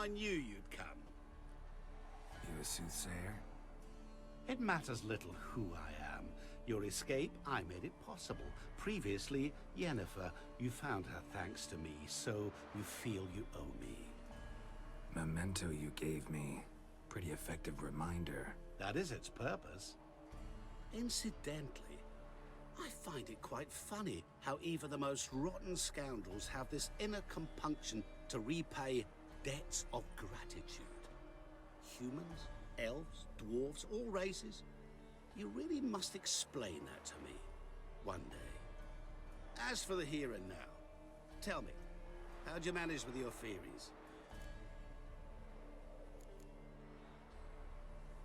I knew you'd come. You a soothsayer? It matters little who I am. Your escape, I made it possible. Previously, Yennefer, you found her thanks to me, so you feel you owe me. Memento you gave me. Pretty effective reminder. That is its purpose. Incidentally, I find it quite funny how even the most rotten scoundrels have this inner compunction to repay debts of gratitude. Humans, elves, dwarves, all races. You really must explain that to me one day. As for the here and now, tell me, how'd you manage with your theories?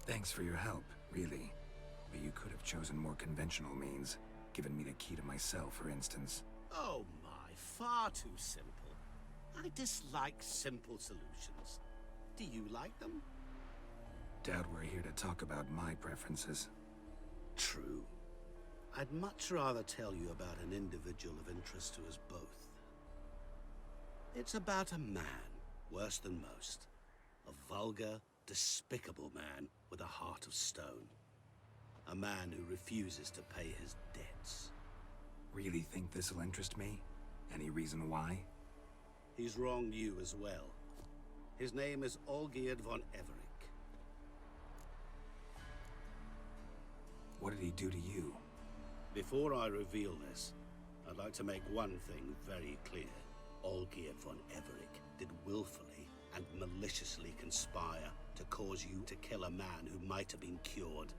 Thanks for your help, really. But you could have chosen more conventional means. Given me the key to my cell, for instance. Oh my, far too simple. I dislike simple solutions. Do you like them? Doubt we're here to talk about my preferences. True. I'd much rather tell you about an individual of interest to us both. It's about a man, worse than most. A vulgar, despicable man with a heart of stone. A man who refuses to pay his debts. Really think this'll interest me? Any reason why? He's wronged you as well. His name is Olgierd von Everec. What did he do to you? Before I reveal this, I'd like to make one thing very clear. Olgierd von Everec did willfully and maliciously conspire to cause you to kill a man who might have been cured.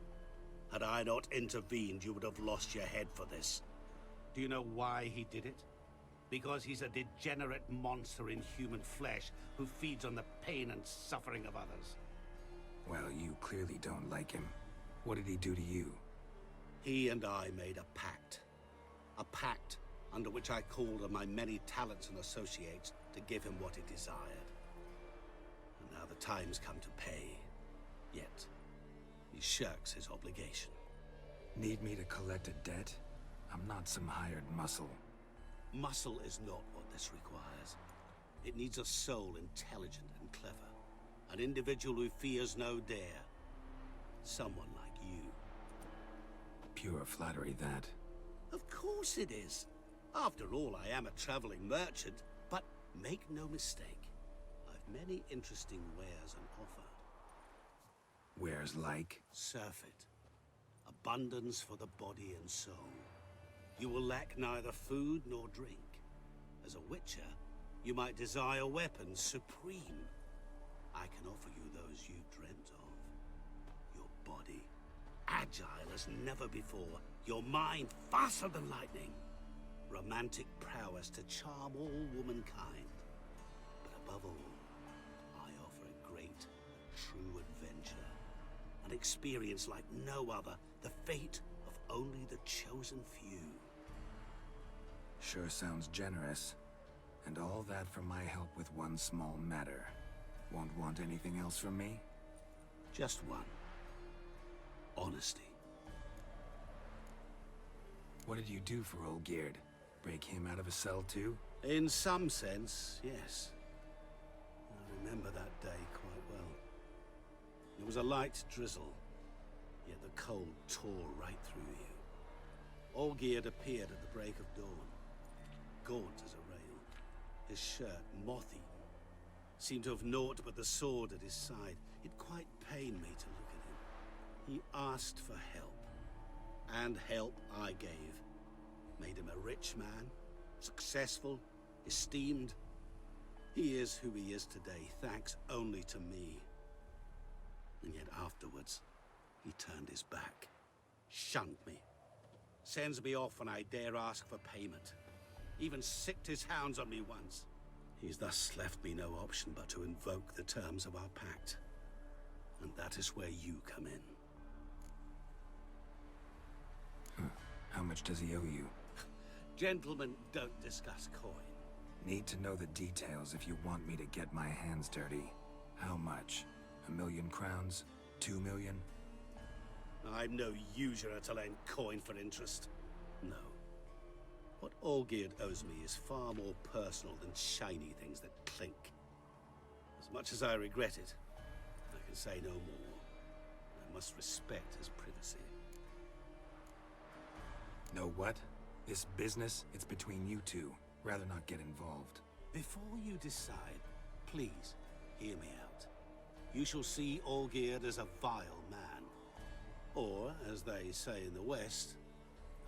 Had I not intervened, you would have lost your head for this. Do you know why he did it? Because he's a degenerate monster in human flesh who feeds on the pain and suffering of others. Well, you clearly don't like him. What did he do to you? He and I made a pact. A pact under which I called on my many talents and associates to give him what he desired. And now the time's come to pay. Yet, he shirks his obligation. Need me to collect a debt? I'm not some hired muscle. Muscle is not what this requires. It needs a soul intelligent and clever. An individual who fears no dare. Someone like you. Pure flattery, that. Of course it is. After all, I am a traveling merchant. But make no mistake, I've many interesting wares on offer. Wares like? Surfeit. Abundance for the body and soul. You will lack neither food nor drink. As a witcher, you might desire weapons supreme. I can offer you those you dreamt of. Your body, agile as never before. Your mind, faster than lightning. Romantic prowess to charm all womankind. But above all, I offer a great, true adventure. An experience like no other, the fate of only the chosen few. Sure sounds generous. And all that for my help with one small matter. Won't want anything else from me? Just one. Honesty. What did you do for Olgierd? Break him out of a cell too? In some sense, yes. I remember that day quite well. It was a light drizzle, yet the cold tore right through you. Olgierd appeared at the break of dawn, gaunt as a rail, his shirt moth-eaten. Seemed to have naught but the sword at his side. It quite pained me to look at him. He asked for help, and help I gave. Made him a rich man, successful, esteemed. He is who he is today, thanks only to me. And yet afterwards, he turned his back, shunned me, sends me off when I dare ask for payment. Even sicked his hounds on me once. He's thus left me no option but to invoke the terms of our pact. And that is where you come in. How much does he owe you? Gentlemen don't discuss coin. Need to know the details if you want me to get my hands dirty. How much? 1,000,000 crowns? 2 million? I'm no usurer to lend coin for interest. No. What Olgierd owes me is far more personal than shiny things that clink. As Much as I regret it, I can say no more. I must respect his privacy. Know what? This business, it's between you two. Rather not get involved. Before you decide, please hear me out. You shall see Olgierd as a vile man. Or, as they say in the West,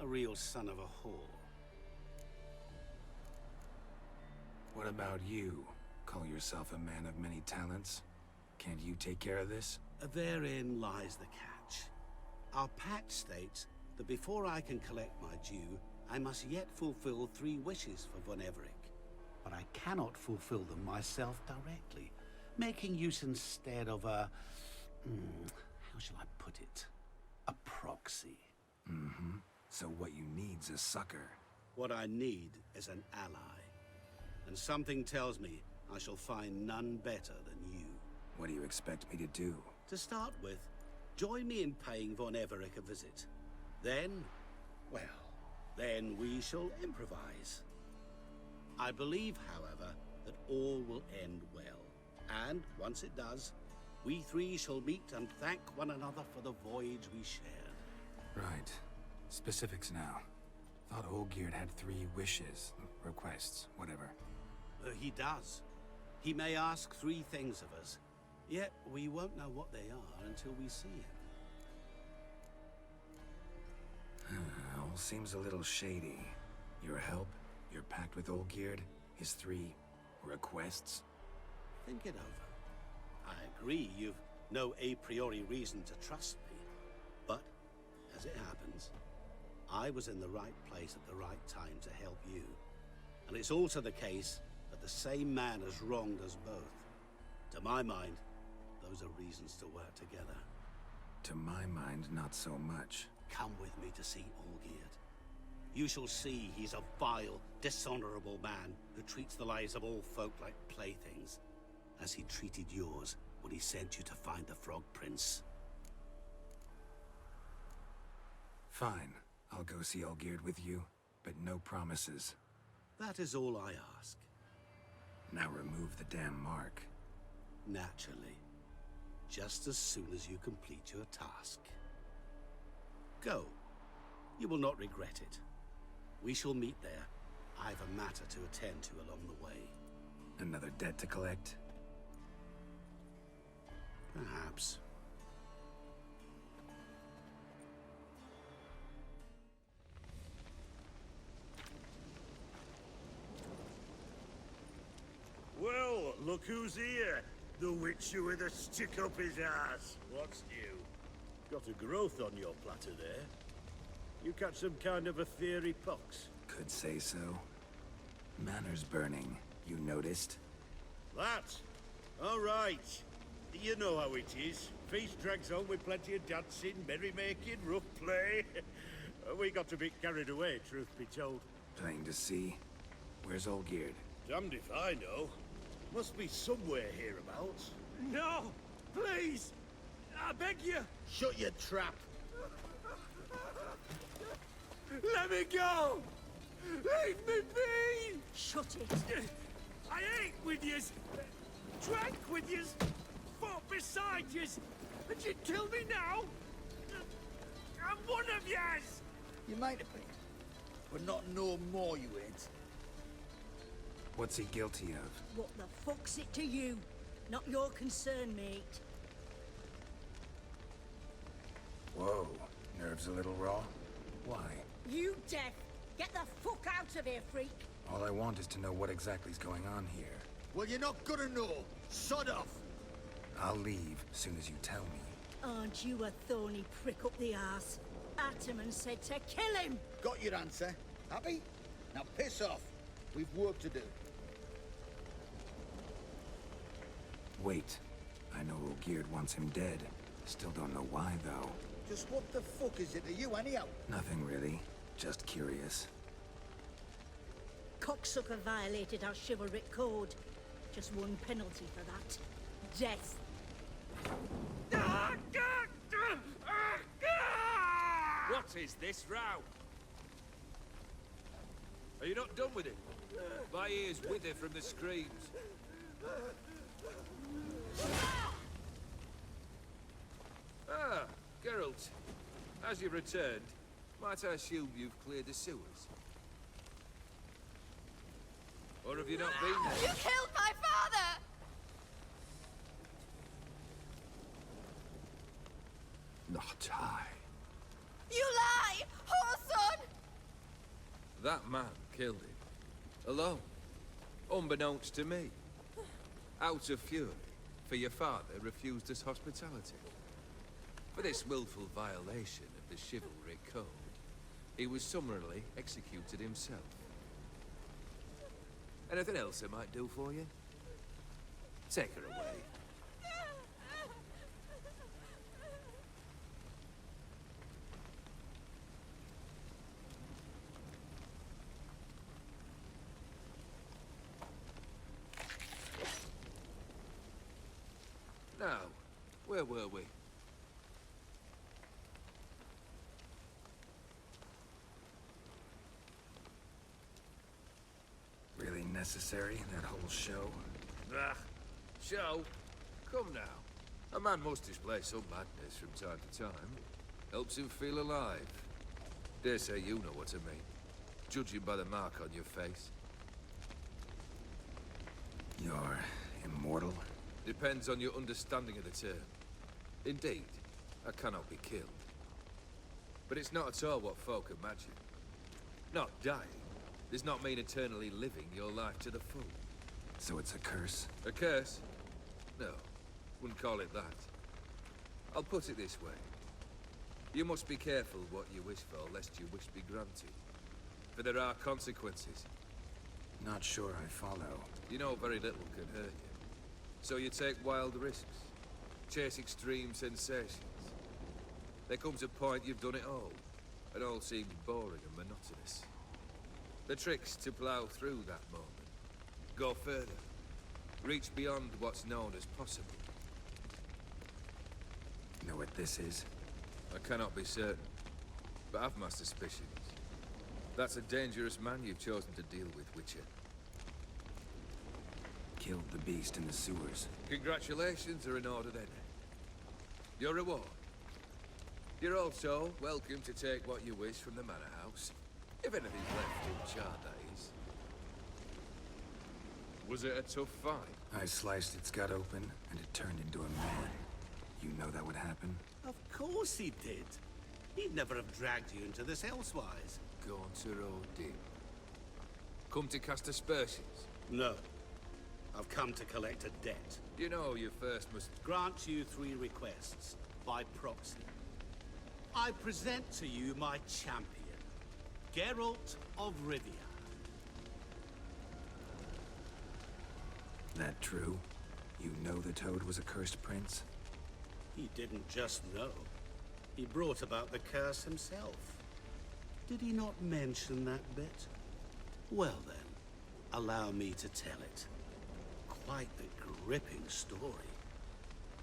a real son of a whore. What about you? Call yourself a man of many talents? Can't you take care of this? Therein lies the catch. Our pact states that before I can collect my due, I must yet fulfill 3 wishes for Von Everec. But I cannot fulfill them myself directly, making use instead of a... how shall I put it? A proxy. Mm-hmm. So what you need's a sucker. What I need is an ally. And something tells me I shall find none better than you. What do you expect me to do? To start with, join me in paying Von Everec a visit. Then, well, then we shall improvise. I believe, however, that all will end well. And, once it does, we 3 shall meet and thank one another for the voyage we shared. Right. Specifics now. Thought Olgierd had 3 wishes, requests, whatever. He does. He may ask 3 things of us, yet we won't know what they are until we see him. All seems a little shady. Your help, your pact with Olgierd, his 3 requests. Think it over. I agree you've no a priori reason to trust me. But, as it happens, I was in the right place at the right time to help you. And it's also the case that the same man has wronged us both. To my mind, those are reasons to work together. To my mind, not so much. Come with me to see Olgierd. You shall see he's a vile, dishonorable man who treats the lives of all folk like playthings, as he treated yours when he sent you to find the Frog Prince. Fine. I'll go see Olgierd with you, but no promises. That is all I ask. Now remove the damn mark. Naturally. Just as soon as you complete your task. Go. You will not regret it. We shall meet there. I've a matter to attend to along the way. Another debt to collect? Perhaps. Well, look who's here. The Witcher with a stick up his ass. What's new? Got a growth on your platter there. You catch some kind of a theory pox? Could say so. Manor's burning. You noticed? That? All right. You know how it is. Feast drags on with plenty of dancing, merrymaking, rough play. We got a bit carried away, truth be told. Plain to see. Where's Olgierd? Damned if I know. Must be somewhere hereabouts. No! Please! I beg you! Shut your trap! Let me go! Leave me be! Shut it! I ate with yous! Drank with yous! Fought beside yous! And you kill me now? I'm one of yous! You might have been, but not no more you ain't. What's he guilty of? What the fuck's it to you? Not your concern, mate. Whoa. Nerves a little raw? Why? You deaf! Get the fuck out of here, freak! All I want is to know what exactly's going on here. Well, you're not gonna know. Sod off. I'll leave as soon as you tell me. Aren't you a thorny prick up the arse? Ataman said to kill him! Got your answer. Happy? Now piss off. We've work to do. Wait. I know Olgierd wants him dead. Still don't know why, though. Just what the fuck is it to you, anyhow? Nothing really. Just curious. Cocksucker violated our chivalric code. Just one penalty for that. Death. What is this row? Are you not done with it? My ears wither from the screams. Ah, Geralt. As you've returned, might I assume you've cleared the sewers? Or have you not been there? You killed my father! Not I. You lie! Whoreson! That man killed him. Alone. Unbeknownst to me. Out of fury, for your father refused us hospitality. For this willful violation of the chivalric code, he was summarily executed himself. Anything else I might do for you? Take her away. Now, where were we? Really necessary, that whole show? Ah, show? Come now. A man must display some madness from time to time. Helps him feel alive. Dare say you know what I mean. Judging by the mark on your face. You're immortal? Depends on your understanding of the term. Indeed, I cannot be killed. But it's not at all what folk imagine. Not dying does not mean eternally living your life to the full. So it's a curse? A curse? No, wouldn't call it that. I'll put it this way. You must be careful what you wish for, lest your wish be granted. For there are consequences. Not sure I follow. You know very little can hurt you. So you take wild risks. Chase extreme sensations. There comes a point you've done it all. It all seems boring and monotonous. The trick's to plow through that moment. Go further. Reach beyond what's known as possible. Know what this is? I cannot be certain, but I've my suspicions. That's a dangerous man you've chosen to deal with, Witcher. Killed the beast in the sewers. Congratulations are in order then. Your reward. You're also welcome to take what you wish from the manor house. If anything's left in charge, that is. Was it a tough fight? I sliced its gut open, and it turned into a man. You know that would happen? Of course he did. He'd never have dragged you into this elsewise. Gaunter O'Dim. Come to cast aspersions. No. I've come to collect a debt. You know you first must... Grant you 3 requests, by proxy. I present to you my champion, Geralt of Rivia. That true? You know the Toad was a cursed prince? He didn't just know. He brought about the curse himself. Did he not mention that bit? Well then, allow me to tell it. Quite the gripping story.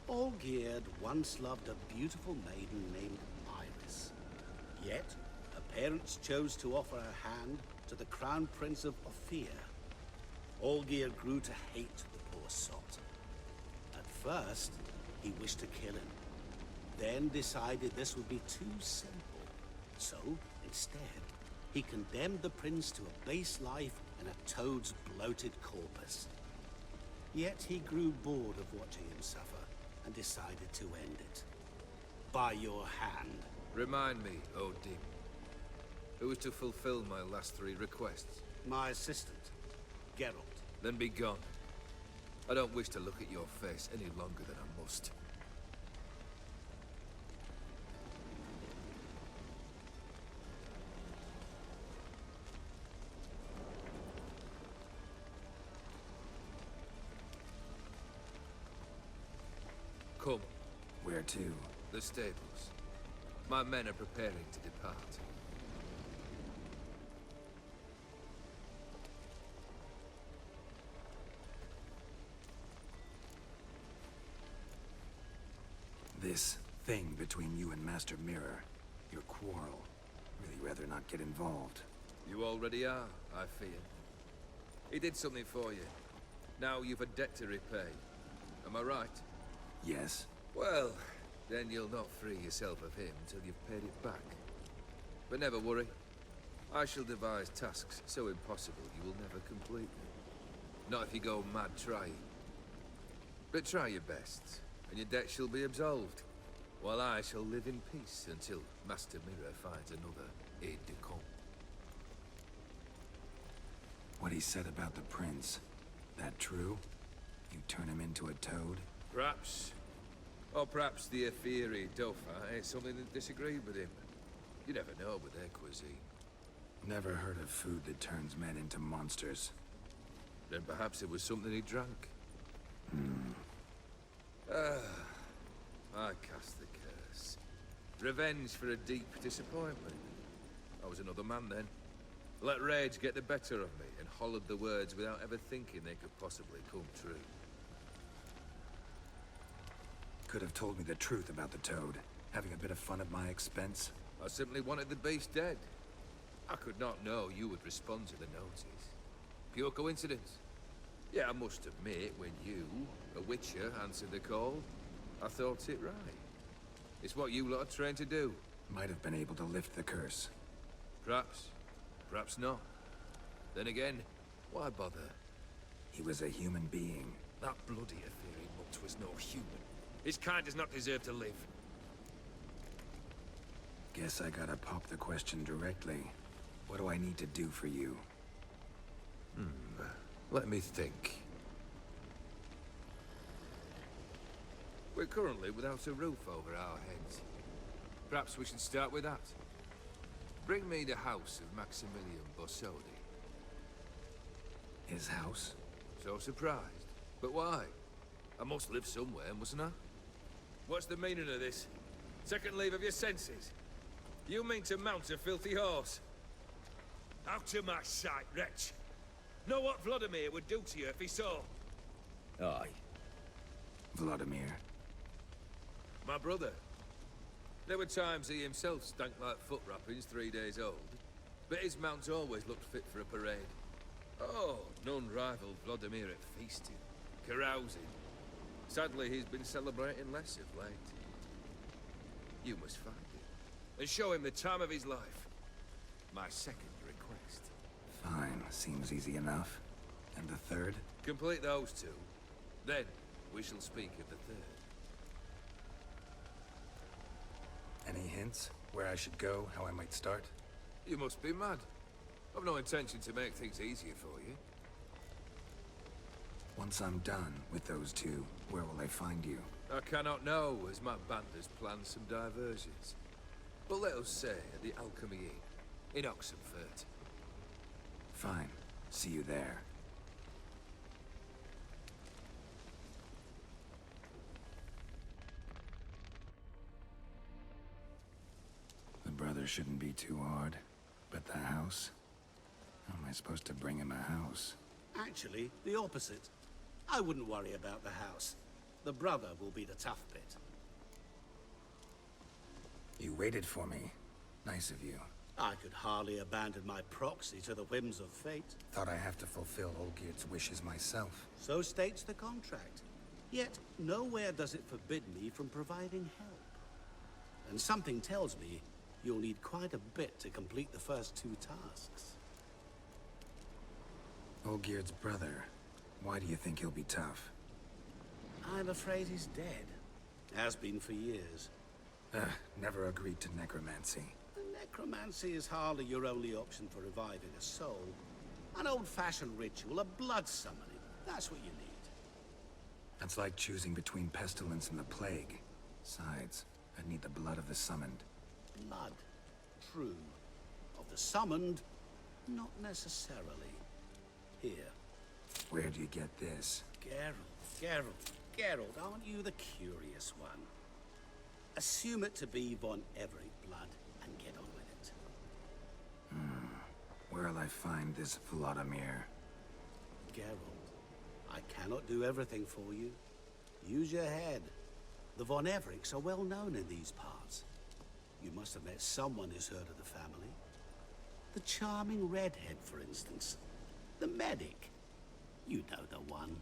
Olgierd once loved a beautiful maiden named Iris. Yet, her parents chose to offer her hand to the Crown Prince of Ophir. Olgierd grew to hate the poor sot. At first, he wished to kill him. Then decided this would be too simple. So, instead, he condemned the prince to a base life in a toad's bloated corpus. Yet he grew bored of watching him suffer and decided to end it. By your hand. Remind me, O'Dim. Who is to fulfill my last 3 requests? My assistant, Geralt. Then be gone. I don't wish to look at your face any longer than I must. Come. Where to? The stables. My men are preparing to depart. This thing between you and Master Mirror, your quarrel. Really rather not get involved. You already are, I fear. He did something for you. Now you've a debt to repay. Am I right? Yes. Well, then you'll not free yourself of him till you've paid it back. But never worry. I shall devise tasks so impossible you will never complete them. Not if you go mad trying. But try your best, and your debt shall be absolved, while I shall live in peace until Master Mirror finds another aide-de-camp. What he said about the prince, that true? You turn him into a toad? Perhaps. Or perhaps the Aetheri Dauphin ate something that disagreed with him. You never know with their cuisine. Never heard of food that turns men into monsters. Then perhaps it was something he drank. I cast the curse. Revenge for a deep disappointment. I was another man then. Let rage get the better of me and hollered the words without ever thinking they could possibly come true. Could have told me the truth about the toad, having a bit of fun at my expense. I simply wanted the beast dead. I could not know you would respond to the notice. Pure coincidence. Yeah, I must admit, when you, a witcher, answered the call, I thought it right. It's what you lot are trained to do. Might have been able to lift the curse. Perhaps. Perhaps not. Then again, why bother? He was a human being. That bloody Aetheri mutt was no human. His kind does not deserve to live. Guess I gotta pop the question directly. What do I need to do for you? Let me think. We're currently without a roof over our heads. Perhaps we should start with that. Bring me the house of Maximilian Borsodi. His house? So surprised. But why? I must live somewhere, mustn't I? What's the meaning of this? Second leave of your senses? You mean to mount a filthy horse? Out of my sight, wretch! Know what Vladimir would do to you if he saw? Aye. Vladimir. My brother. There were times he himself stank like foot wrappings 3 days old, but his mount always looked fit for a parade. Oh, none rivaled Vladimir at feasting, carousing. Sadly, he's been celebrating less of late. You must find him, and show him the time of his life. My second request. Fine, seems easy enough. And the third? Complete those two. Then, we shall speak of the third. Any hints? Where I should go? How I might start? You must be mad. I've no intention to make things easier for you. Once I'm done with those two, where will I find you? I cannot know, as my band has planned some diversions. But let us say at the Alchemy Inn, in Oxenfurt. Fine. See you there. The brother shouldn't be too hard. But the house? How am I supposed to bring him a house? Actually, the opposite. I wouldn't worry about the house. The brother will be the tough bit. You waited for me. Nice of you. I could hardly abandon my proxy to the whims of fate. Thought I have to fulfill Olgierd's wishes myself. So states the contract. Yet, nowhere does it forbid me from providing help. And something tells me you'll need quite a bit to complete the first 2 tasks. Olgierd's brother. Why do you think he'll be tough? I'm afraid he's dead. Has been for years. Never agreed to necromancy. Necromancy is hardly your only option for reviving a soul. An old-fashioned ritual, a blood summoning. That's what you need. That's like choosing between pestilence and the plague. Besides, I'd need the blood of the summoned. Blood. True. Of the summoned, not necessarily. Here. Where do you get this? Geralt, aren't you the curious one? Assume it to be von Everett blood, and get on with it. Where'll I find this Vladimir? Geralt, I cannot do everything for you. Use your head. The von Evericks are well known in these parts. You must have met someone who's heard of the family. The charming redhead, for instance. The medic. You know the one.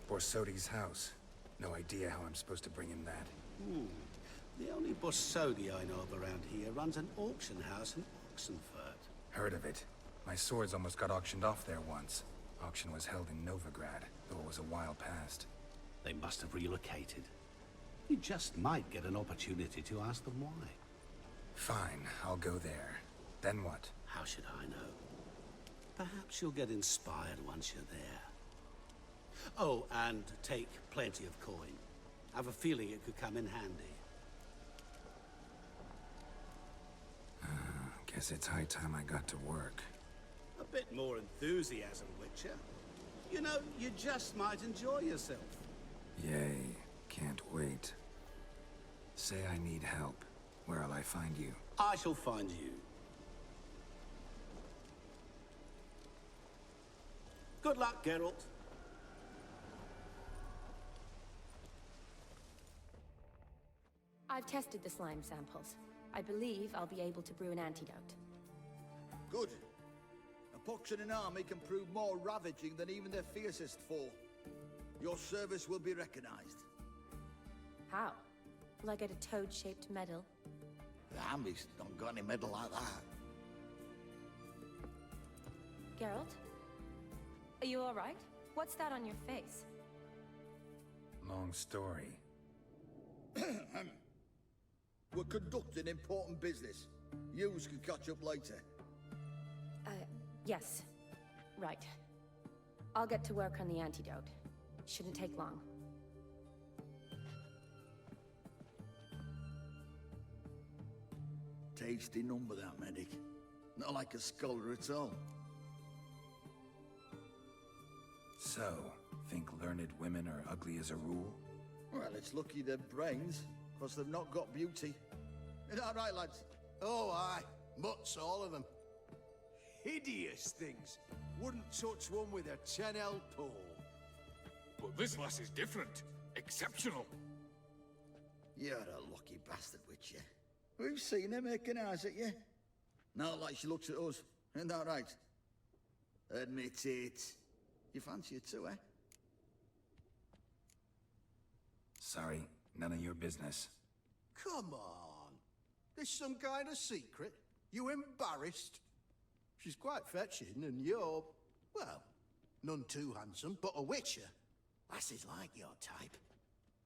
Borsodi's house. No idea how I'm supposed to bring him that. The only Borsodi I know of around here runs an auction house in Oxenfurt. Heard of it. My swords almost got auctioned off there once. Auction was held in Novigrad, though it was a while past. They must have relocated. You just might get an opportunity to ask them why. Fine, I'll go there. Then what? How should I know? Perhaps you'll get inspired once you're there. Oh, and take plenty of coin. I have a feeling it could come in handy. Guess it's high time I got to work. A bit more enthusiasm, Witcher. You know, you just might enjoy yourself. Yay, can't wait. Say I need help. Where'll I find you? I shall find you. Good luck, Geralt. I've tested the slime samples. I believe I'll be able to brew an antidote. Good. A pox in an army can prove more ravaging than even their fiercest foe. Your service will be recognized. How? Will I get a toad-shaped medal? The army's not got any medal like that. Geralt? Are you alright? What's that on your face? Long story. We're conducting important business. Yous can catch up later. Yes. Right. I'll get to work on the antidote. Shouldn't take long. Tasty number, that medic. Not like a scholar at all. So, think learned women are ugly as a rule? Well, it's lucky they're brains, because they've not got beauty. Is that right, lads? Oh, aye. Mutts, all of them. Hideous things. Wouldn't touch one with a 10L pole. But this lass is different. Exceptional. You're a lucky bastard, Witcher. We've seen her making eyes at you. Not like she looks at us. Isn't that right? Admit it. You fancy her too, eh? Sorry, none of your business. Come on. This some kind of secret? You embarrassed? She's quite fetching, and you're, well, none too handsome, but a witcher. Lasses like your type.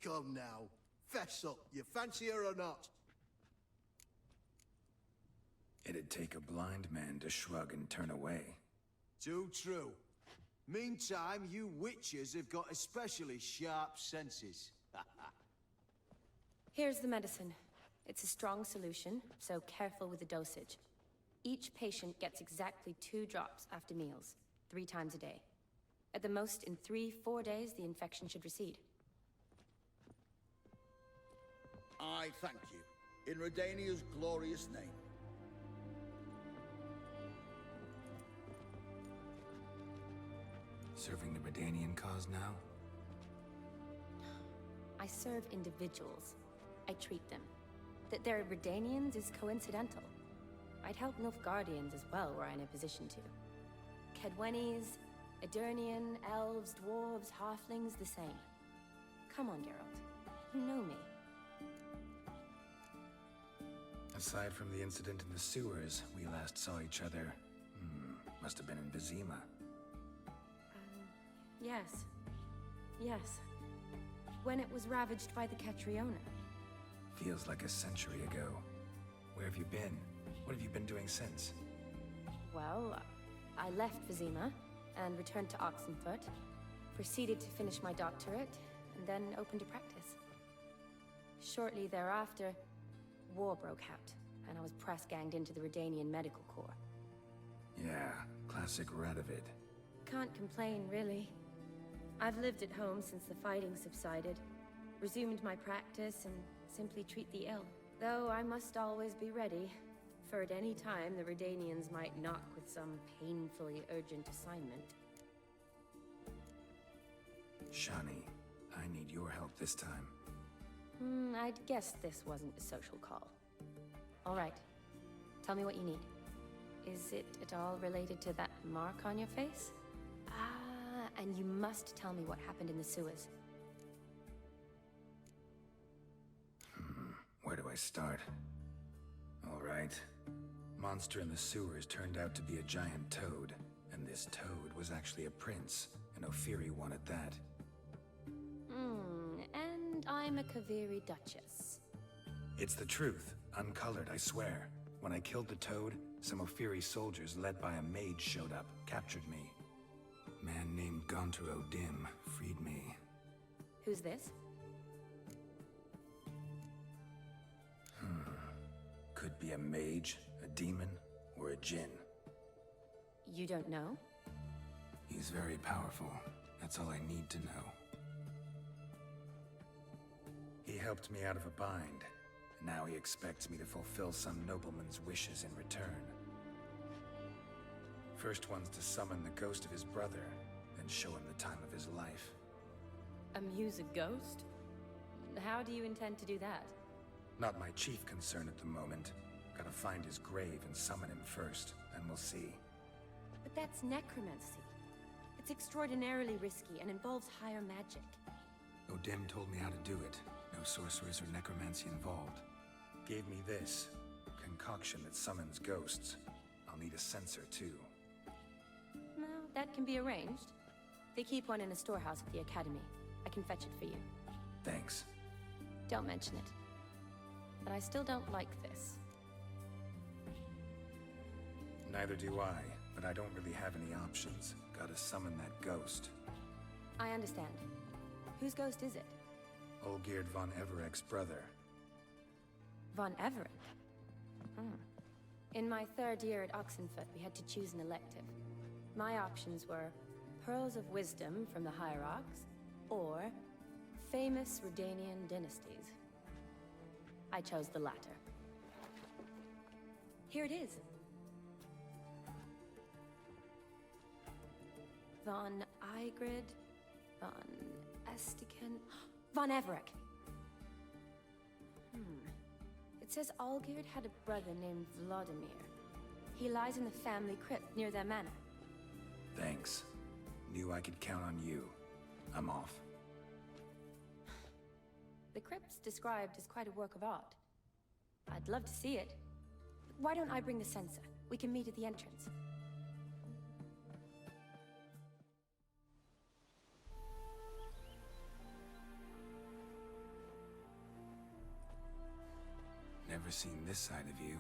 Come now, fess up. You fancy her or not? It'd take a blind man to shrug and turn away. Too true. Meantime, you witches have got especially sharp senses. Here's the medicine. It's a strong solution, so careful with the dosage. Each patient gets exactly 2 drops after meals, 3 times a day. At the most, in 3-4 days, the infection should recede. I thank you. In Redania's glorious name. Serving the Redanian cause now? I serve individuals. I treat them. That they're Redanians is coincidental. I'd help Nilfgaardians as well were I in a position to. Kedwenis, Edirnian, elves, dwarves, halflings, the same. Come on, Geralt. You know me. Aside from the incident in the sewers, we last saw each other. Must have been in Vizima. Yes. Yes. When it was ravaged by the Catriona. Feels like a century ago. Where have you been? What have you been doing since? Well, I left Vizima and returned to Oxenfurt, proceeded to finish my doctorate, and then opened a practice. Shortly thereafter, war broke out, and I was press-ganged into the Redanian Medical Corps. Yeah, classic Radovid. Can't complain, really. I've lived at home since the fighting subsided, resumed my practice, and simply treat the ill. Though I must always be ready, for at any time the Redanians might knock with some painfully urgent assignment. Shani, I need your help this time. I'd guessed this wasn't a social call. All right. Tell me what you need. Is it at all related to that mark on your face? And you must tell me what happened in the sewers. Where do I start? All right. Monster in the sewers turned out to be a giant toad, and this toad was actually a prince, and Ophiri wanted that. And I'm a Kaviri Duchess. It's the truth, uncolored, I swear. When I killed the toad, some Ophiri soldiers led by a mage showed up, captured me. Man named Gontar O'Dim freed me. Who's this? Could be a mage, a demon, or a djinn. You don't know? He's very powerful. That's all I need to know. He helped me out of a bind. Now he expects me to fulfill some nobleman's wishes in return. First one's to summon the ghost of his brother, then show him the time of his life. Amuse a ghost? How do you intend to do that? Not my chief concern at the moment. Gotta find his grave and summon him first, then we'll see. But that's necromancy. It's extraordinarily risky and involves higher magic. O'Dim told me how to do it. No sorcerers or necromancy involved. Gave me this. Concoction that summons ghosts. I'll need a censer too. No, that can be arranged. They keep one in a storehouse at the academy. I can fetch it for you. Thanks. Don't mention it. But I still don't like this. Neither do I, but I don't really have any options. Gotta summon that ghost. I understand. Whose ghost is it? Olgierd von Everek's brother. Von Everek? In my third year at Oxenfoot, we had to choose an elective. My options were Pearls of Wisdom from the Hierarchs, or famous Redanian dynasties. I chose the latter. Here it is. Von Igrid, Von Estiken, Von Everek. It says Olgierd had a brother named Vladimir. He lies in the family crypt near their manor. Thanks. Knew I could count on you. I'm off. The crypt's described as quite a work of art. I'd love to see it. Why don't I bring the censer? We can meet at the entrance. Never seen this side of you.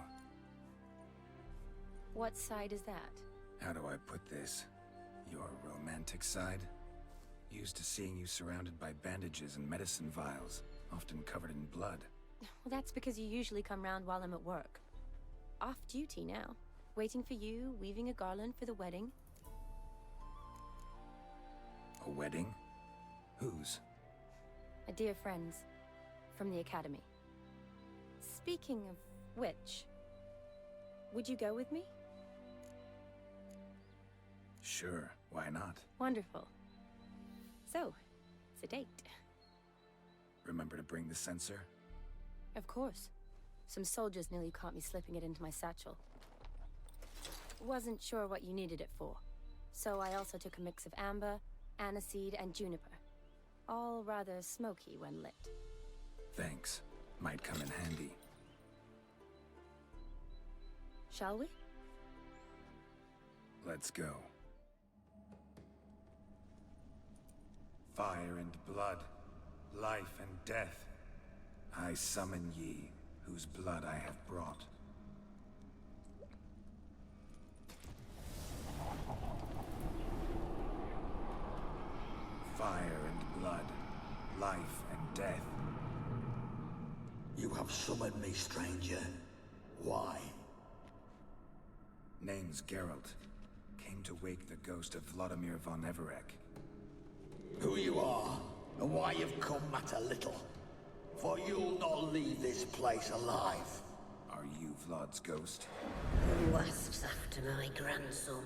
What side is that? How do I put this? Your romantic side? Used to seeing you surrounded by bandages and medicine vials, often covered in blood. Well, that's because you usually come round while I'm at work. Off duty now. Waiting for you, weaving a garland for the wedding. A wedding? Whose? A dear friend's. From the academy. Speaking of which, would you go with me? Sure, why not? Wonderful. So, it's a date. Remember to bring the censer? Of course. Some soldiers nearly caught me slipping it into my satchel. Wasn't sure what you needed it for, so I also took a mix of amber, aniseed, and juniper. All rather smoky when lit. Thanks. Might come in handy. Shall we? Let's go. Fire and blood, life and death. I summon ye, whose blood I have brought. Fire and blood, life and death. You have summoned me, stranger. Why? Name's Geralt. Came to wake the ghost of Vladimir von Everek. Who you are, and why you've come matter little. For you'll not leave this place alive. Are you Vlad's ghost? Who asks after my grandson?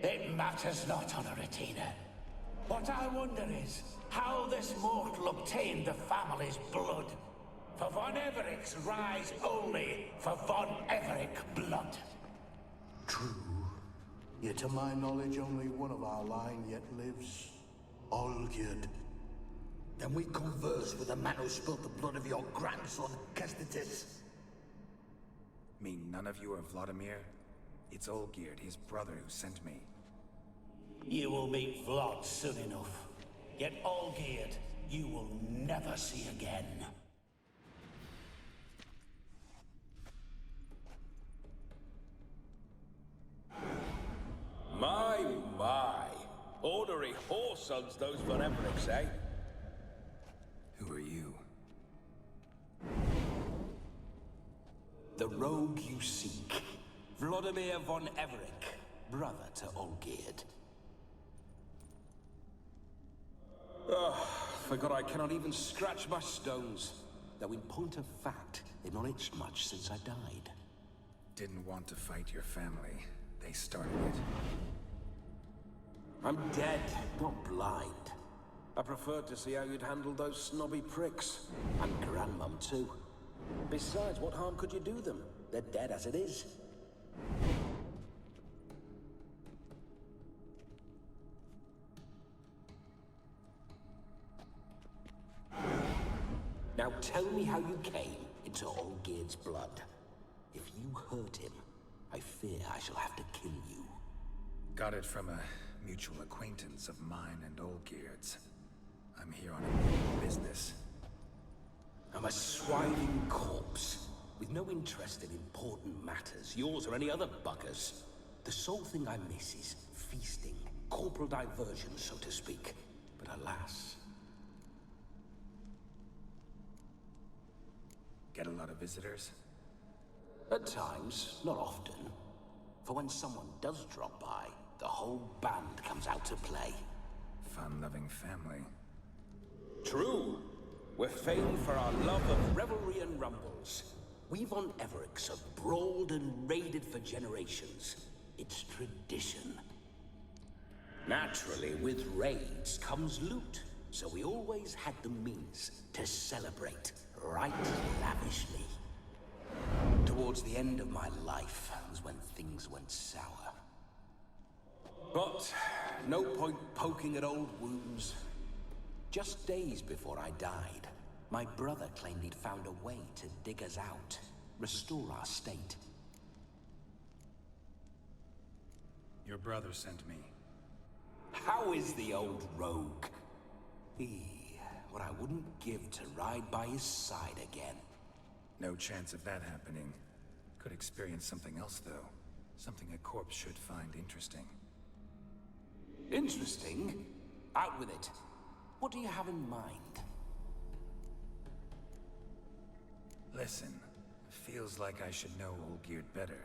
It matters not, Honoratina. What I wonder is how this mortal obtained the family's blood. For von Everek's rise only for von Everek blood. True. Yet to my knowledge, only one of our line yet lives. Olgierd. Then we converse with the man who spilled the blood of your grandson, Kestitis. Mean none of you are Vladimir? It's Olgierd, his brother, who sent me. You will meet Vlad soon enough. Yet Olgierd, you will never see again. My. Ordinary whoresons those von Evericks, eh? Who are you? The rogue you seek. Vladimir von Everec, brother to Olgierd. Forgot I cannot even scratch my stones. Though in point of fact, they've not itched much since I died. Didn't want to fight your family. They started it. I'm dead, not blind. I preferred to see how you'd handle those snobby pricks. And Grandmum, too. Besides, what harm could you do them? They're dead as it is. Now tell me how you came into Olgierd's blood. If you hurt him, I fear I shall have to kill you. Got it from a mutual acquaintance of mine and Olgierd's. I'm here on business. I'm a swiving corpse, with no interest in important matters, yours or any other buggers. The sole thing I miss is feasting, corporal diversion, so to speak. But alas... Get a lot of visitors? At times, not often. For when someone does drop by, the whole band comes out to play. Fun-loving family. True. We're famed for our love of revelry and rumbles. We von Evericks have brawled and raided for generations. It's tradition. Naturally, with raids comes loot, so we always had the means to celebrate right lavishly. Towards the end of my life was when things went sour. But no point poking at old wounds. Just days before I died, my brother claimed he'd found a way to dig us out, restore our state. Your brother sent me. How is the old rogue? What I wouldn't give to ride by his side again. No chance of that happening. Could experience something else, though. Something a corpse should find interesting. Interesting? Out with it. What do you have in mind? Listen, feels like I should know Olgierd better.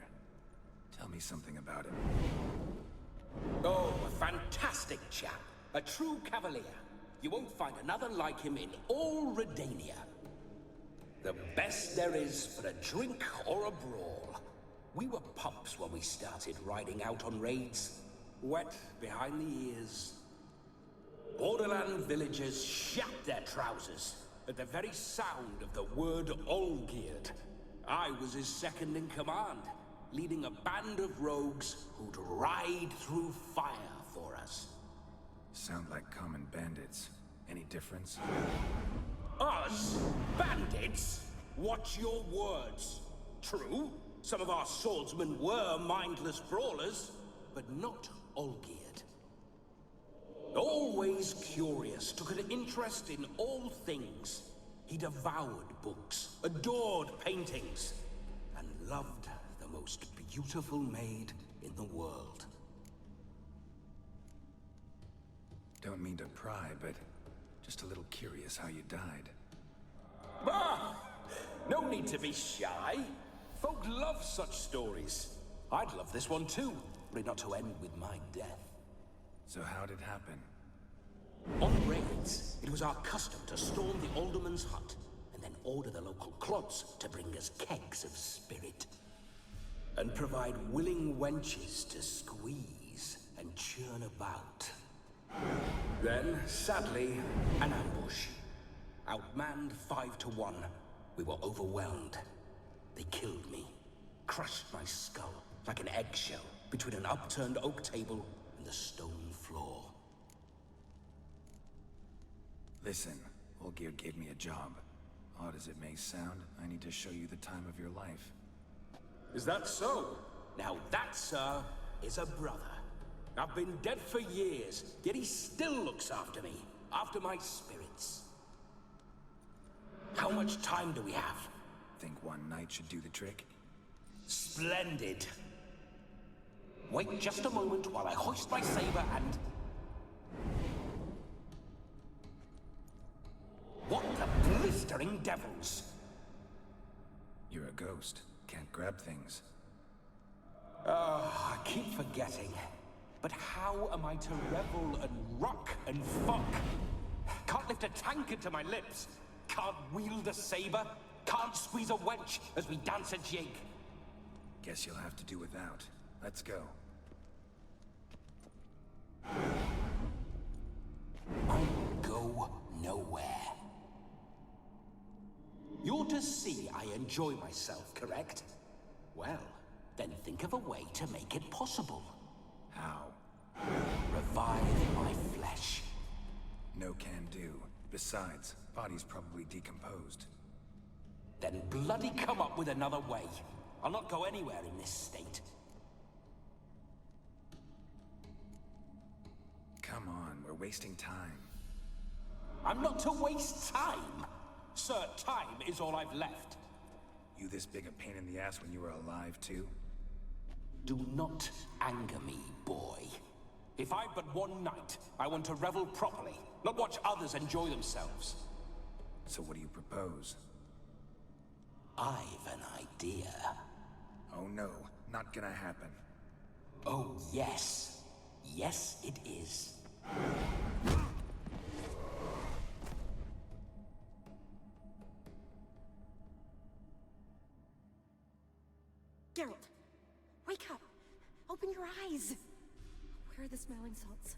Tell me something about him. Oh, a fantastic chap. A true cavalier. You won't find another like him in all Redania. The best there is for a drink or a brawl. We were pups when we started riding out on raids. Wet behind the ears. Borderland villagers shat their trousers at the very sound of the word Olgierd. I was his second in command, leading a band of rogues who'd ride through fire for us. Sound like common bandits. Any difference? Us? Bandits? Watch your words. True, some of our swordsmen were mindless brawlers, but not Olgierd. Always curious, took an interest in all things. He devoured books, adored paintings, and loved the most beautiful maid in the world. Don't mean to pry, but just a little curious how you died. Bah! No need to be shy. Folk love such stories. I'd love this one too, but not to end with my death. So how'd it happen? On raids, it was our custom to storm the alderman's hut, and then order the local clods to bring us kegs of spirit. And provide willing wenches to squeeze and churn about. Then, sadly, an ambush. Outmanned 5 to 1, we were overwhelmed. They killed me, crushed my skull like an eggshell, between an upturned oak table and the stone floor. Listen, Olgierd gave me a job. Odd as it may sound, I need to show you the time of your life. Is that so? Now that, sir, is a brother. I've been dead for years, yet he still looks after me, after my spirits. How much time do we have? Think one night should do the trick? Splendid. Wait just a moment while I hoist my saber and... What the blistering devils? You're a ghost. Can't grab things. I keep forgetting. But how am I to revel and rock and fuck? Can't lift a tankard to my lips. Can't wield a saber. Can't squeeze a wench as we dance a jig. Guess you'll have to do without. Let's go. I go nowhere. You're to see I enjoy myself, correct? Well, then think of a way to make it possible. How? Revive my flesh. No can do. Besides, body's probably decomposed. Then bloody come up with another way. I'll not go anywhere in this state. Come on, we're wasting time. I'm not to waste time. Sir, time is all I've left. You this big a pain in the ass when you were alive, too? Do not anger me, boy. If I've but one night, I want to revel properly, not watch others enjoy themselves. So what do you propose? I've an idea. Oh no, not gonna happen. Oh yes. Yes, it is. Geralt, wake up! Open your eyes! Where are the smelling salts?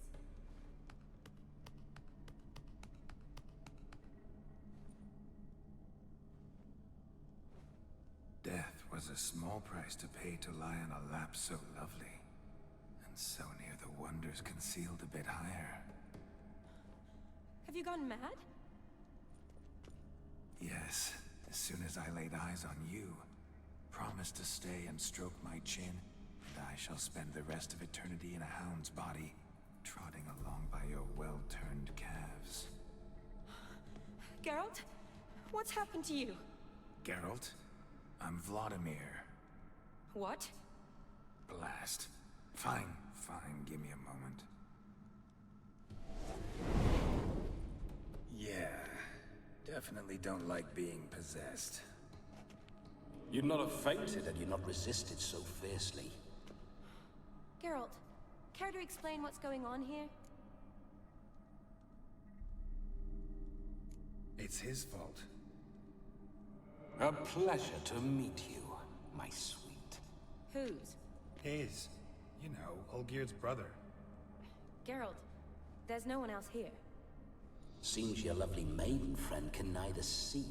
Death was a small price to pay to lie on a lap so lovely, and so near the wonders concealed a bit higher. Have you gone mad? Yes, as soon as I laid eyes on you, promise to stay and stroke my chin, and I shall spend the rest of eternity in a hound's body, trotting along by your well-turned calves. Geralt? What's happened to you? Geralt? I'm Vladimir. What? Blast. Fine, give me a moment. Yeah, definitely don't like being possessed. You'd not have fainted had you not resisted so fiercely. Geralt, care to explain what's going on here? It's his fault. A pleasure to meet you, my sweet. Whose? His. You know, Olgierd's brother. Geralt, there's no one else here. Seems your lovely maiden friend can neither see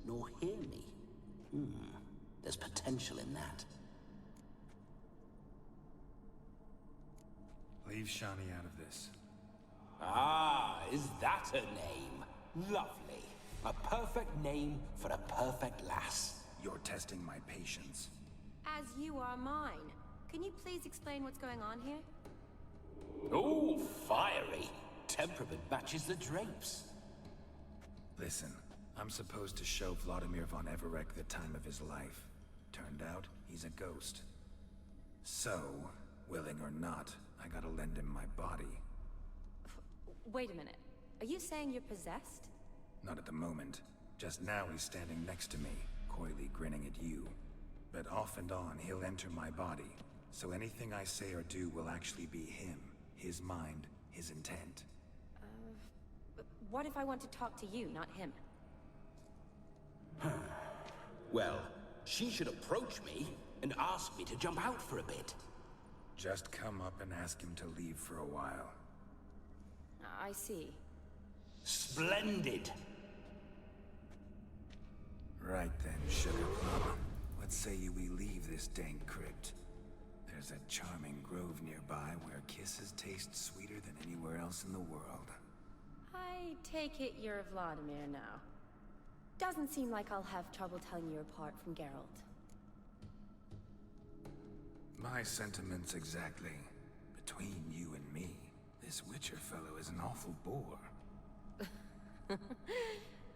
nor hear me. There's potential in that. Leave Shani out of this. Ah, is that a name? Lovely. A perfect name for a perfect lass. You're testing my patience. As you are mine. Can you please explain what's going on here? Oh, fiery. Temperament matches the drapes. Listen, I'm supposed to show Vladimir von Everec the time of his life. Turned out, he's a ghost. So, willing or not, I gotta lend him my body. Wait a minute. Are you saying you're possessed? Not at the moment. Just now he's standing next to me, coyly grinning at you. But off and on, he'll enter my body. So anything I say or do will actually be him. His mind, his intent. But what if I want to talk to you, not him? Well, she should approach me and ask me to jump out for a bit. Just come up and ask him to leave for a while. I see. Splendid! Right then, Sugar Plum. What say you we leave this dank crypt? There's a charming grove nearby where kisses taste sweeter than anywhere else in the world. I take it you're Vladimir now. Doesn't seem like I'll have trouble telling you apart from Geralt. My sentiments exactly. Between you and me, this Witcher fellow is an awful bore.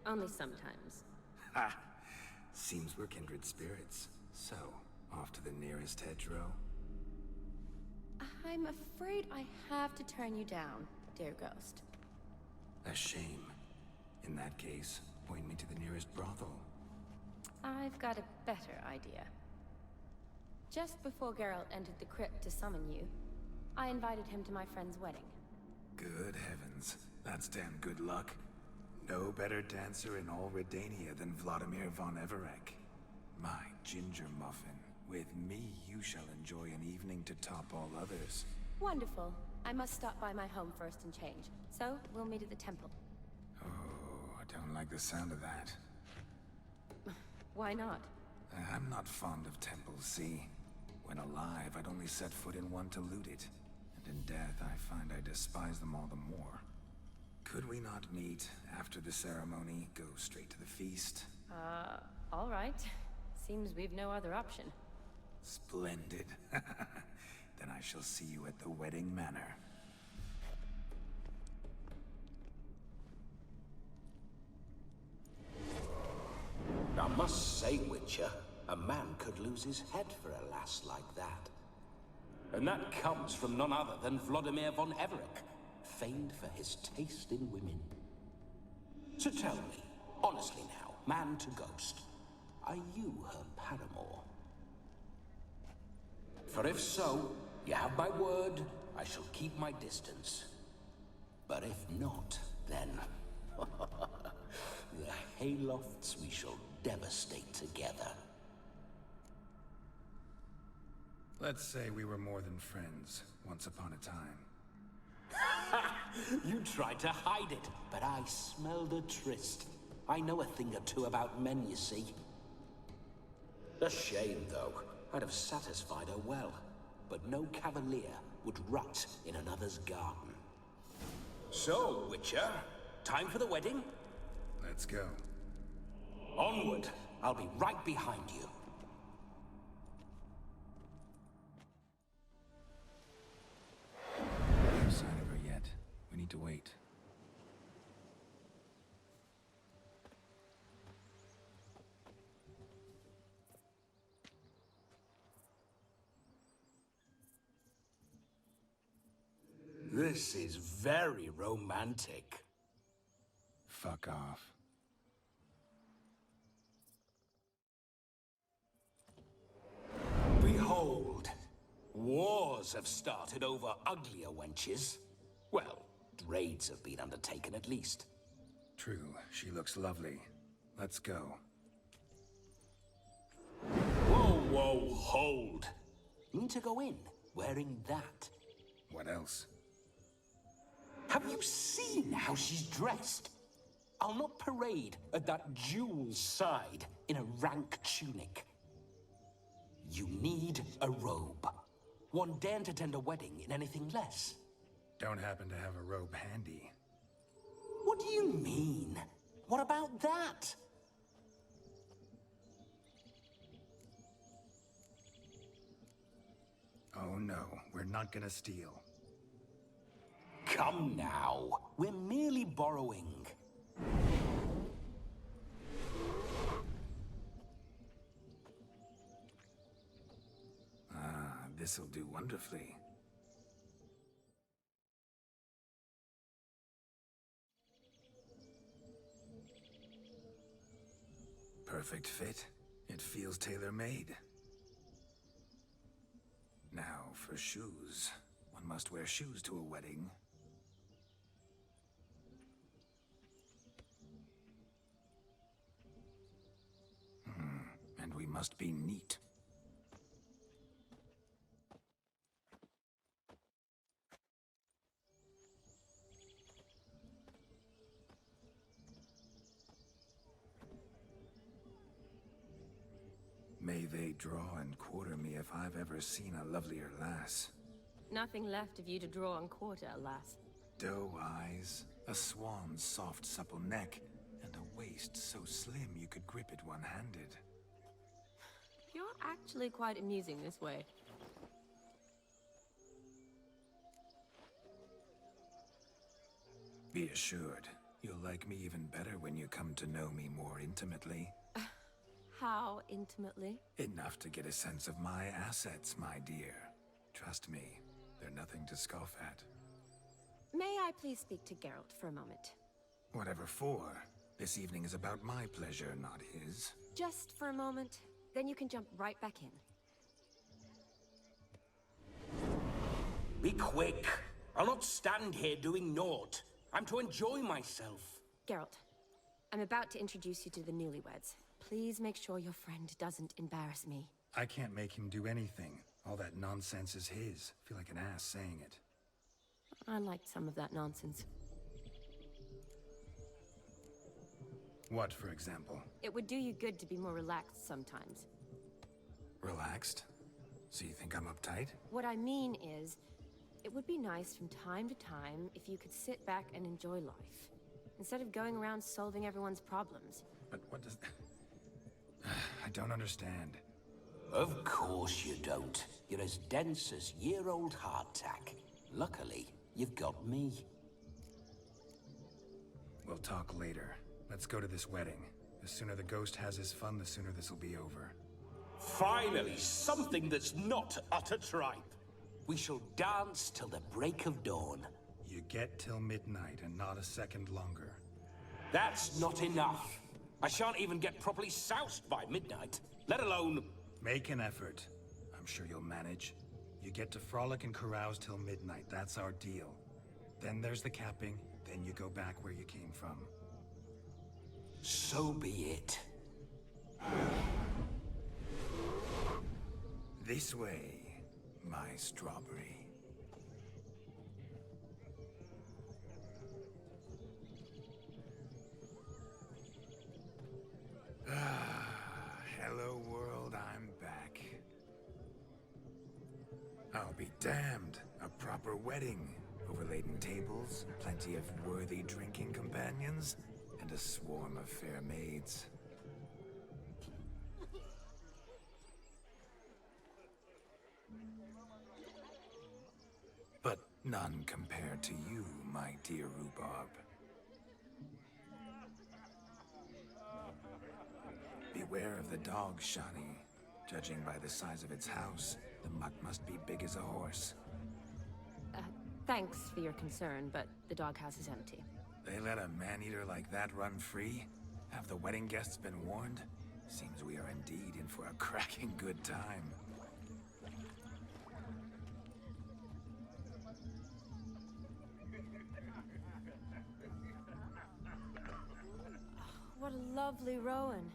Only sometimes. Ha! Seems we're kindred spirits. So, off to the nearest hedgerow? I'm afraid I have to turn you down, dear ghost. A shame. In that case, point me to the nearest brothel. I've got a better idea. Just before Geralt entered the crypt to summon you, I invited him to my friend's wedding. Good heavens. That's damn good luck. No better dancer in all Redania than Vladimir von Everec. My ginger muffin. With me, you shall enjoy an evening to top all others. Wonderful. I must stop by my home first and change. So, we'll meet at the temple. Oh, I don't like the sound of that. Why not? I'm not fond of temples, see? When alive, I'd only set foot in one to loot it. And in death, I find I despise them all the more. Could we not meet after the ceremony, go straight to the feast? All right. Seems we've no other option. Splendid. Then I shall see you at the wedding manor. I must say, Witcher, a man could lose his head for a lass like that. And that comes from none other than Vladimir von Everec, famed for his taste in women. So tell me, honestly now, man to ghost, are you her paramour? For if so, you have my word, I shall keep my distance. But if not, then... the Haylofts we shall devastate together. Let's say we were more than friends, once upon a time. You tried to hide it, but I smelled a tryst. I know a thing or two about men, you see. A shame, though. I'd have satisfied her well. But no cavalier would rot in another's garden. So, Witcher, time for the wedding? Let's go. Onward! I'll be right behind you. No sign of her yet. We need to wait. This is very romantic. Fuck off. Behold, wars have started over uglier wenches. Well, raids have been undertaken at least. True, she looks lovely. Let's go. Whoa, whoa, hold. You need to go in, wearing that. What else? Have you seen how she's dressed? I'll not parade at that jewel's side in a rank tunic. You need a robe. One daren't attend a wedding in anything less. Don't happen to have a robe handy. What do you mean? What about that? Oh no, we're not gonna steal. Come now, we're merely borrowing. This'll do wonderfully. Perfect fit. It feels tailor-made. Now, for shoes. One must wear shoes to a wedding. And we must be neat. May they draw and quarter me if I've ever seen a lovelier lass. Nothing left of you to draw and quarter, alas. Doe eyes, a swan's soft supple neck, and a waist so slim you could grip it one-handed. You're actually quite amusing this way. Be assured, you'll like me even better when you come to know me more intimately. How intimately? Enough to get a sense of my assets, my dear. Trust me, they're nothing to scoff at. May I please speak to Geralt for a moment? Whatever for. This evening is about my pleasure, not his. Just for a moment, then you can jump right back in. Be quick. I'll not stand here doing naught. I'm to enjoy myself. Geralt, I'm about to introduce you to the newlyweds. Please make sure your friend doesn't embarrass me. I can't make him do anything. All that nonsense is his. I feel like an ass saying it. I liked some of that nonsense. What, for example? It would do you good to be more relaxed sometimes. Relaxed? So you think I'm uptight? What I mean is, it would be nice from time to time if you could sit back and enjoy life, instead of going around solving everyone's problems. But what does... I don't understand. Of course you don't. You're as dense as year-old hardtack. Luckily, you've got me. We'll talk later. Let's go to this wedding. The sooner the ghost has his fun, the sooner this'll be over. Finally, something that's not utter tripe. We shall dance till the break of dawn. You get till midnight and not a second longer. That's not enough. I shan't even get properly soused by midnight, let alone... Make an effort. I'm sure you'll manage. You get to frolic and carouse till midnight, that's our deal. Then there's the capping, then you go back where you came from. So be it. This way, my strawberry. Hello world, I'm back. I'll be damned. A proper wedding. Overladen tables, plenty of worthy drinking companions, and a swarm of fair maids. But none compared to you, my dear Rhubarb. Beware of the dog, Shani. Judging by the size of its house, the muck must be big as a horse. Thanks for your concern, but the doghouse is empty. They let a man-eater like that run free? Have the wedding guests been warned? Seems we are indeed in for a cracking good time. What a lovely rowan.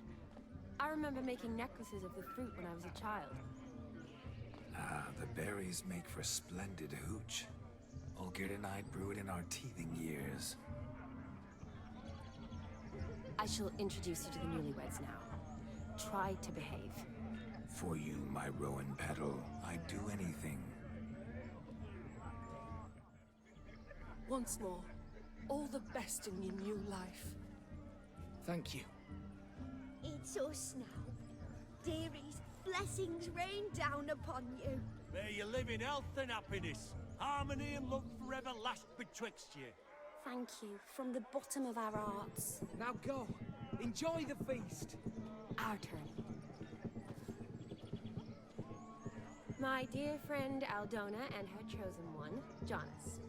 I remember making necklaces of the fruit when I was a child. Ah, the berries make for splendid hooch. Olgierd and I brewed in our teething years. I shall introduce you to the newlyweds now. Try to behave. For you, my rowan petal, I'd do anything. Once more, all the best in your new life. Thank you. It's us now. Dearies, blessings rain down upon you. May you live in health and happiness. Harmony and love forever last betwixt you. Thank you, from the bottom of our hearts. Now go. Enjoy the feast. Our turn. My dear friend Aldona and her chosen one, Jonas.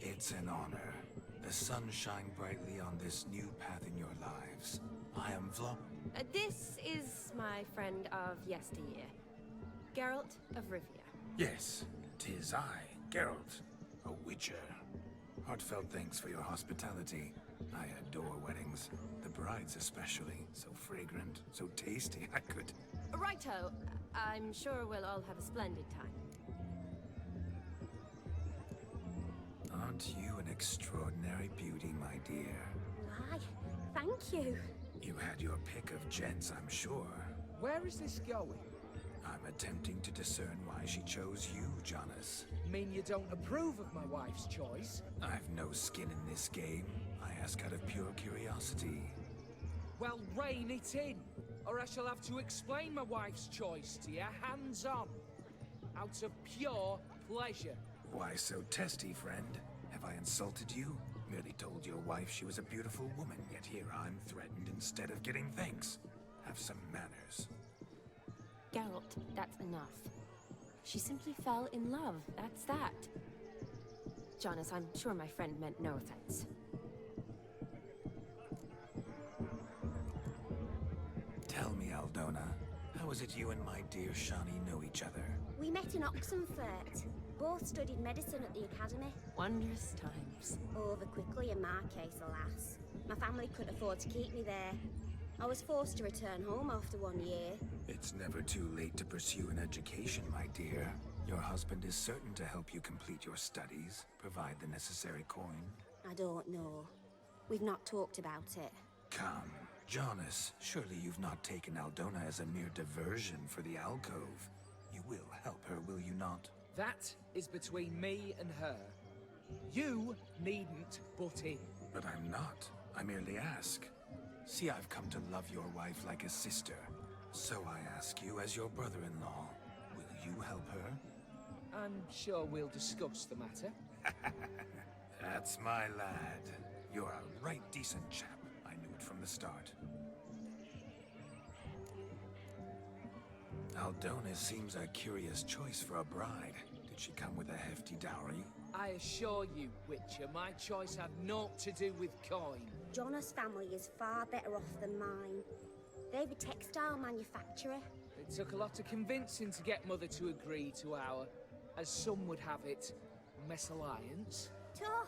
It's an honor. The sun shine brightly on this new path in your lives. I am Vlo... This is my friend of yesteryear, Geralt of Rivia. Yes, 'tis I, Geralt, a witcher. Heartfelt thanks for your hospitality. I adore weddings. The brides especially. So fragrant, so tasty, I could... Righto. I'm sure we'll all have a splendid time. Aren't you an extraordinary beauty, my dear? Why, thank you. You had your pick of gents, I'm sure. Where is this going? I'm attempting to discern why she chose you, Jonas. Mean you don't approve of my wife's choice? I've no skin in this game. I ask out of pure curiosity. Well, rein it in, or I shall have to explain my wife's choice to you hands-on. Out of pure pleasure. Why so testy, friend? Have I insulted you? Merely told your wife she was a beautiful woman, yet here I'm threatened instead of getting thanks. Have some manners. Geralt, that's enough. She simply fell in love, that's that. Jonas, I'm sure my friend meant no offense. Tell me, Aldona, how is it you and my dear Shani know each other? We met in Oxenfurt. Both studied medicine at the academy. Wondrous times. Over quickly in my case, alas. My family couldn't afford to keep me there. I was forced to return home after 1 year. It's never too late to pursue an education, my dear. Your husband is certain to help you complete your studies, provide the necessary coin. I don't know. We've not talked about it. Come, Jonas, surely you've not taken Aldona as a mere diversion for the alcove. You will help her, will you not? That is between me and her. You needn't butt in. But I'm not. I merely ask. See, I've come to love your wife like a sister. So I ask you as your brother-in-law, will you help her? I'm sure we'll discuss the matter. That's my lad. You're a right decent chap. I knew it from the start. Aldona seems a curious choice for a bride. Did she come with a hefty dowry? I assure you, Witcher, my choice had naught to do with coin. Jonas' family is far better off than mine. They're a textile manufacturer. It took a lot of convincing to get Mother to agree to our, as some would have it, mesalliance. Toh,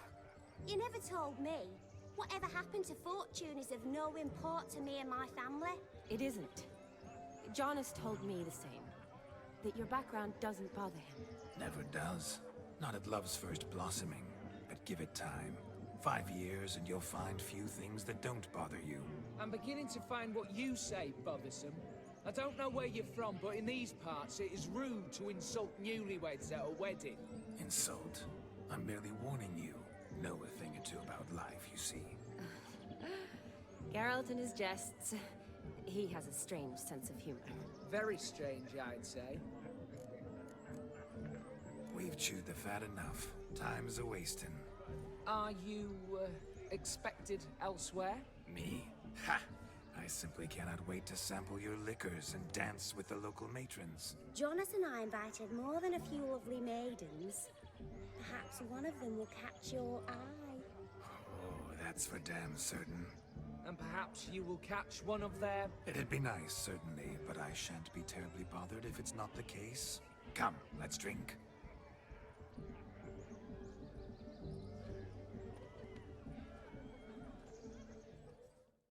you never told me. Whatever happened to fortune is of no import to me and my family. It isn't. Jonas told me the same. That your background doesn't bother him. Never does. Not at love's first blossoming. But give it time. 5 years and you'll find few things that don't bother you. I'm beginning to find what you say bothersome. I don't know where you're from, but in these parts it is rude to insult newlyweds at a wedding. Insult? I'm merely warning you. Know a thing or two about life, you see. Geralt and his jests. He has a strange sense of humor. Very strange, I'd say. We've chewed the fat enough. Time's a-wasting. Are you, expected elsewhere? Me? Ha! I simply cannot wait to sample your liquors and dance with the local matrons. Jonas and I invited more than a few lovely maidens. Perhaps one of them will catch your eye. Oh, that's for damn certain. And perhaps you will catch one of their... It'd be nice, certainly, but I shan't be terribly bothered if it's not the case. Come, let's drink.